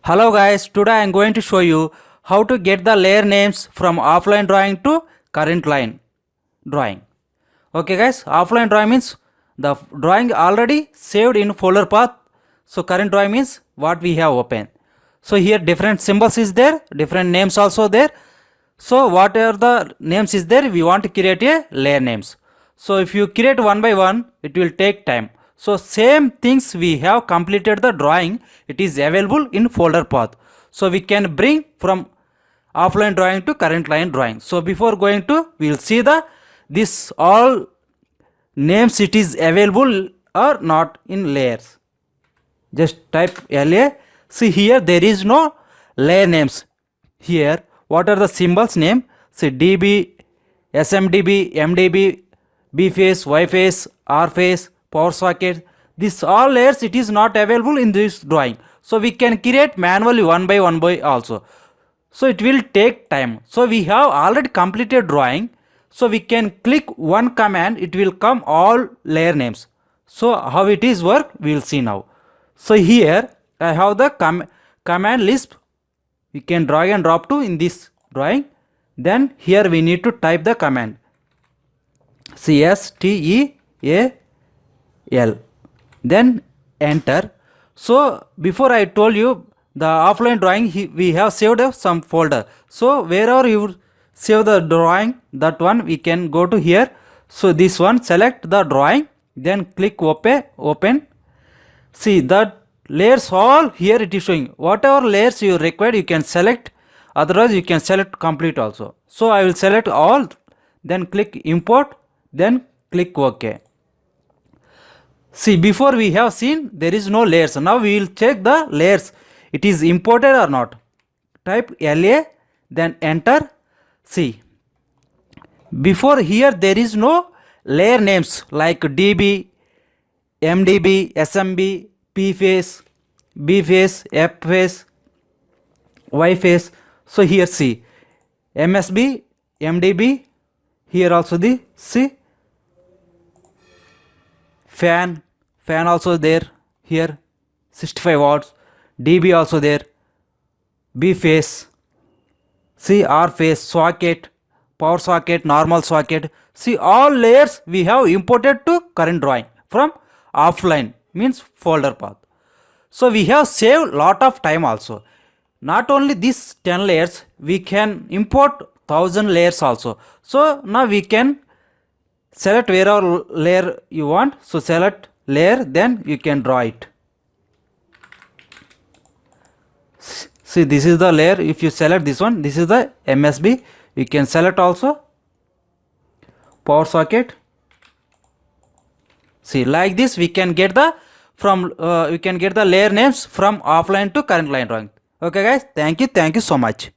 Hello guys, today I am going to show you how to get the layer names from offline drawing to current line drawing. Okay guys, offline drawing means the drawing already saved in folder path. So current drawing means what we have open. So here different symbols is there, different names also there. So whatever the names is there, we want to create a layer names. So if you create one by one, it will take time. So same things we have completed the drawing, it is available in folder path. So we can bring from offline drawing to current line drawing. So before going to, we will see the this all names it is available or not in layers. Just type LA. See here there is no layer names. Here what are the symbols name? See DB, SMDB, MDB, B face, Y face, R face, power socket. This all layers it is not available in this drawing. So we can create manually one by also. So it will take time. So we have already completed drawing. So we can click one command, it will come all layer names. So how it is work, we will see now. So here I have the command list. We can drag and drop to in this drawing. Then here we need to type the command CSTEAL, then enter. So before I told you the offline drawing we have saved some folder. So wherever you save the drawing, that one we can go to here. So this one, select the drawing, then click open. See that layers all here it is showing. Whatever layers you require you can select, otherwise you can select complete also. So I will select all, then click import, then click OK. See before we have seen there is no layers. Now we will check the layers, it is imported or not. Type LA, then enter. See before here there is no layer names like DB, MDB, SMB, P face, B face, F face, Y face. So here see MSB, MDB, here also the see fan also there, here 65 watts, DB also there, B face, see R face, socket, power socket, normal socket. See all layers we have imported to current drawing from offline means folder path. So we have saved lot of time also. Not only these 10 layers, we can import 1000 layers also. So now we can select wherever layer you want. So select layer, then you can draw it. See this is the layer. If you select this one, this is the MSB. You can select also power socket. See like this we can get the we can get the layer names from offline to current line drawing. Okay guys, thank you so much.